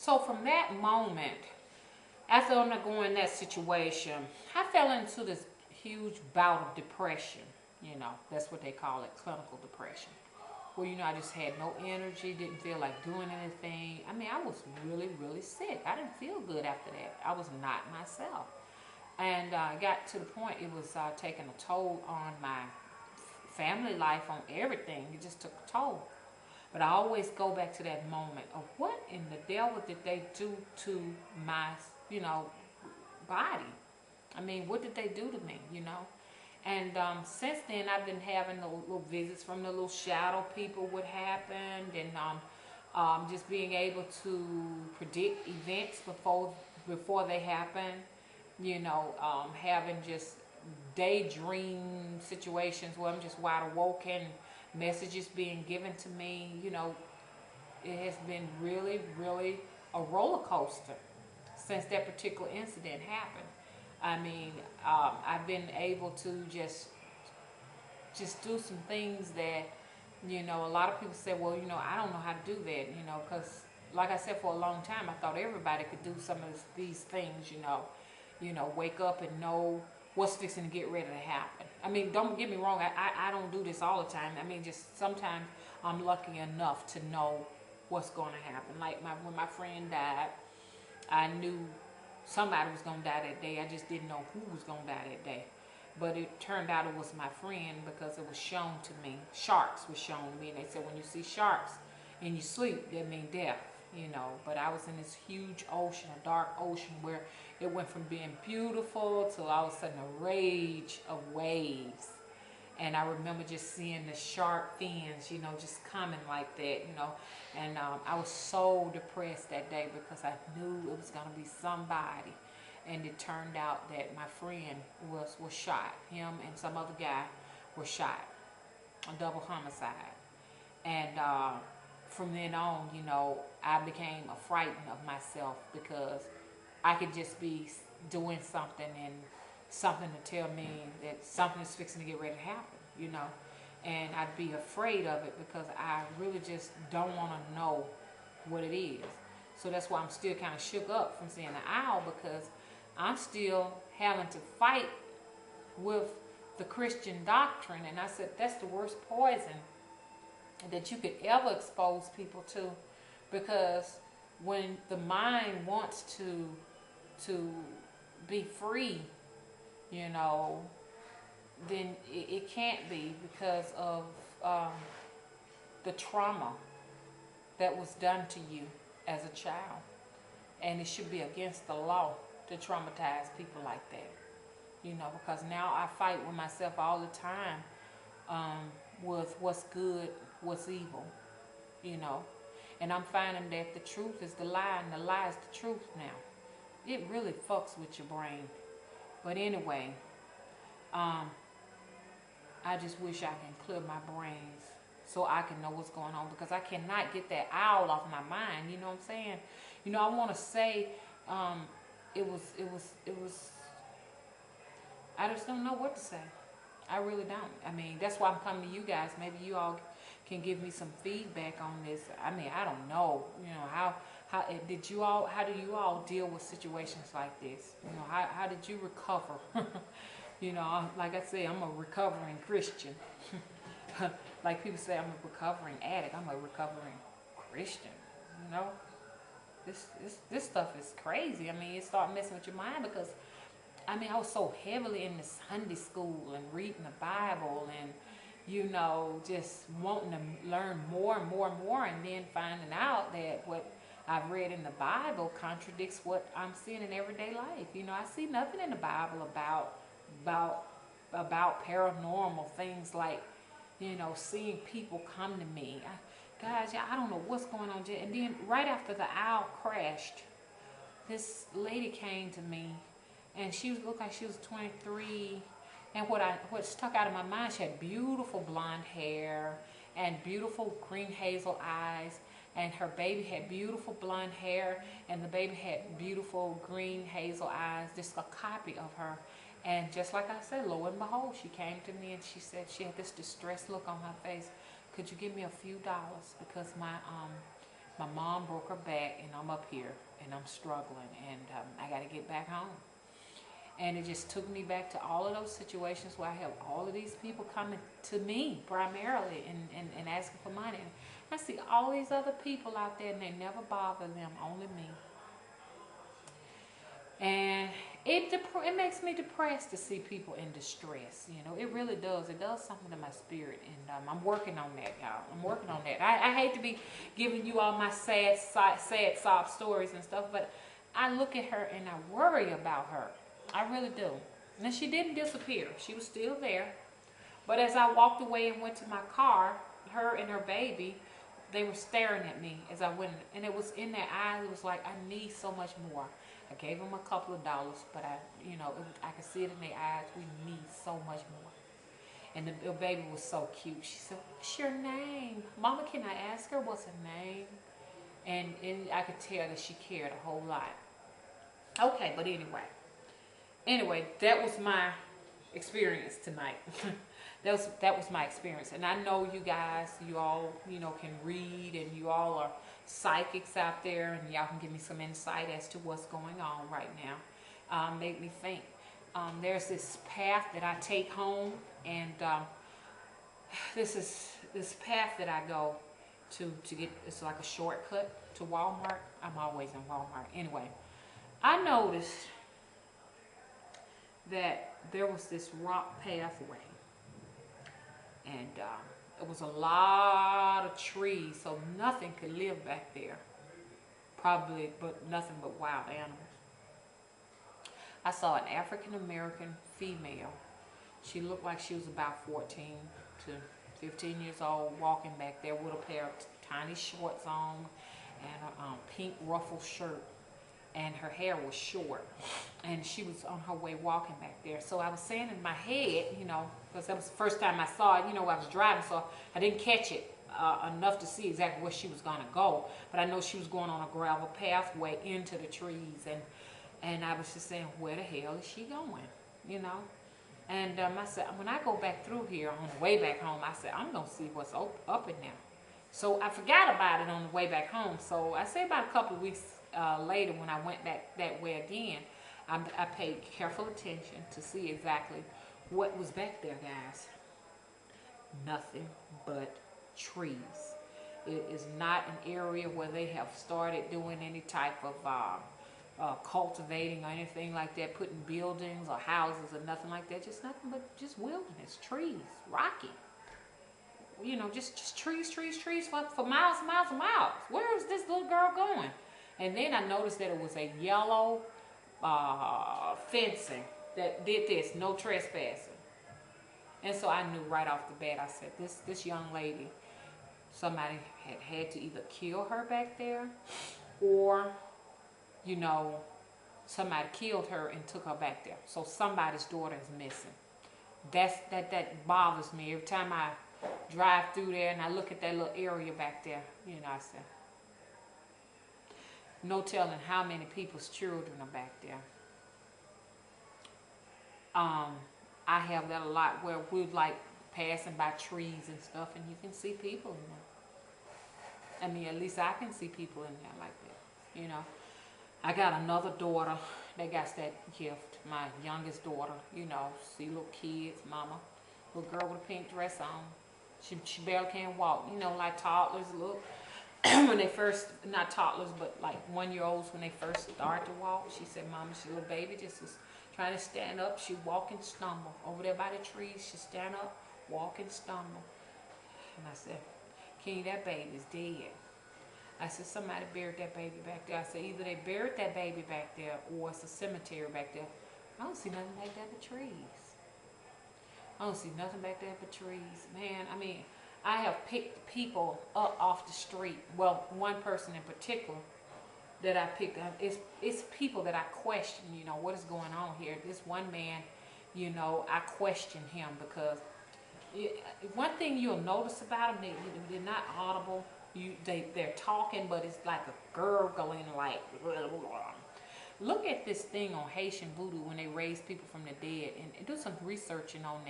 So from that moment, after undergoing that situation, I fell into this huge bout of depression. That's what they call it, clinical depression. Where, I just had no energy, didn't feel like doing anything. I mean, I was really, really sick. I didn't feel good after that. I was not myself. And got to the point, it was taking a toll on my family life, on everything. It just took a toll. But I always go back to that moment of what in the devil did they do to my, body? I mean, what did they do to me? And since then, I've been having little visits from the little shadow people, what happened, and just being able to predict events before they happen. Having just daydream situations where I'm just wide awake and messages being given to me. It has been really, really a roller coaster since that particular incident happened. I mean, I've been able to just do some things that, a lot of people say, well, I don't know how to do that, because like I said, for a long time, I thought everybody could do some of these things, wake up and know what's fixing to get ready to happen. I mean, don't get me wrong, I don't do this all the time. I mean, just sometimes I'm lucky enough to know what's going to happen. Like when my friend died, I knew somebody was going to die that day. I just didn't know who was going to die that day. But it turned out it was my friend because it was shown to me. Sharks was shown to me. And they said when you see sharks in your sleep, that means death, But I was in this huge ocean, a dark ocean, where it went from being beautiful to all of a sudden a rage of waves. And I remember just seeing the shark fins, just coming like that, And I was so depressed that day because I knew it was going to be somebody. And it turned out that my friend was shot. Him and some other guy were shot. A double homicide. And from then on, I became frightened of myself because I could just be doing something and something to tell me that something is fixing to get ready to happen, And I'd be afraid of it because I really just don't want to know what it is. So that's why I'm still kind of shook up from seeing the owl, because I'm still having to fight with the Christian doctrine. And I said, that's the worst poison that you could ever expose people to, because when the mind wants to be free, then it can't be because of the trauma that was done to you as a child. And it should be against the law to traumatize people like that. Because now I fight with myself all the time with what's good, what's evil, And I'm finding that the truth is the lie and the lie is the truth now. It really fucks with your brain. But anyway, I just wish I can clear my brains so I can know what's going on, because I cannot get that owl off my mind. You know what I'm saying? I want to say it was. I just don't know what to say. I really don't. I mean, that's why I'm coming to you guys. Maybe you all can give me some feedback on this. I mean, I don't know. How do you all deal with situations like this? How did you recover? Like I say, I'm a recovering Christian. Like people say, I'm a recovering addict. I'm a recovering Christian. This stuff is crazy. I mean, it starts messing with your mind because, I mean, I was so heavily in the Sunday school and reading the Bible and, just wanting to learn more and more and more, and then finding out that what I've read in the Bible contradicts what I'm seeing in everyday life. I see nothing in the Bible about paranormal things like, seeing people come to me. Guys, I don't know what's going on. And then right after the owl crashed, this lady came to me, and she looked like she was 23. And what stuck out of my mind, she had beautiful blonde hair and beautiful green hazel eyes, and her baby had beautiful blonde hair, and the baby had beautiful green hazel eyes, just a copy of her. And just like I said, lo and behold, she came to me and she said she had this distressed look on her face. Could you give me a few dollars because My mom broke her back, and I'm up here, and I'm struggling, and I got to get back home. And it just took me back to all of those situations where I have all of these people coming to me primarily and asking for money. And I see all these other people out there, and they never bother them, only me. And it makes me depressed to see people in distress. You know, it really does. It does something to my spirit, and I'm working on that, y'all. I'm working on that. I hate to be giving you all my sad sob stories and stuff, but I look at her and I worry about her. I really do. And she didn't disappear. She was still there. But as I walked away and went to my car, her and her baby, they were staring at me as I went. And it was in their eyes. It was like, I need so much more. I gave them a couple of dollars, but I could see it in their eyes. We need so much more. And the baby was so cute. She said, what's your name? Mama, can I ask her what's her name? And I could tell that she cared a whole lot. Okay, but anyway, that was my experience tonight. that was my experience. And I know you guys, you all, can read, and you all are psychics out there, and y'all can give me some insight as to what's going on right now. Make me think. There's this path that I take home, and this path that I go to get, it's like a shortcut to Walmart. I'm always in Walmart. Anyway, I noticed that there was this rock pathway, and it was a lot of trees, so nothing could live back there, probably, but nothing but wild animals. I saw an African American female. She looked like she was about 14 to 15 years old, walking back there with a pair of tiny shorts on and a pink ruffled shirt. And her hair was short, and she was on her way walking back there. So I was saying in my head, because that was the first time I saw it, I was driving, so I didn't catch it enough to see exactly where she was going to go. But I know she was going on a gravel pathway into the trees, and I was just saying, where the hell is she going, And I said, when I go back through here on the way back home, I said, I'm going to see what's up in there. So I forgot about it on the way back home. So I say about a couple of weeks later, when I went back that way again, I paid careful attention to see exactly what was back there, guys. Nothing but trees. It is not an area where they have started doing any type of cultivating or anything like that, putting buildings or houses or nothing like that. Just nothing but just wilderness, trees, rocky. Just trees for miles and miles and miles. Where is this little girl going? And then I noticed that it was a yellow fencing that did this, no trespassing. And so I knew right off the bat, I said, this young lady, somebody had to either kill her back there, or, somebody killed her and took her back there. So somebody's daughter is missing. That bothers me every time I drive through there and I look at that little area back there. I said, no telling how many people's children are back there. I have that a lot where we're like passing by trees and stuff, and you can see people in there. I mean, at least I can see people in there like that. I got another daughter that got that gift. My youngest daughter, see little kids, mama, little girl with a pink dress on. She barely can walk. Like toddlers look. When they first, not toddlers, but like 1-year-olds when they first start to walk. She said, Mama, she little baby just was trying to stand up. She walk and stumble. Over there by the trees, she stand up, walk and stumble. And I said, King, that baby's dead. I said, somebody buried that baby back there. I said, either they buried that baby back there or it's a cemetery back there. I don't see nothing back there but trees. I don't see nothing back there but trees. Man, I mean, I have picked people up off the street. Well, one person in particular that I picked up, it's people that I question, what is going on here. This one man, I question him because one thing you'll notice about them, they're not audible. They're talking, but it's like a gurgling, like, blah, blah, blah. Look at this thing on Haitian voodoo when they raise people from the dead, and do some researching on that.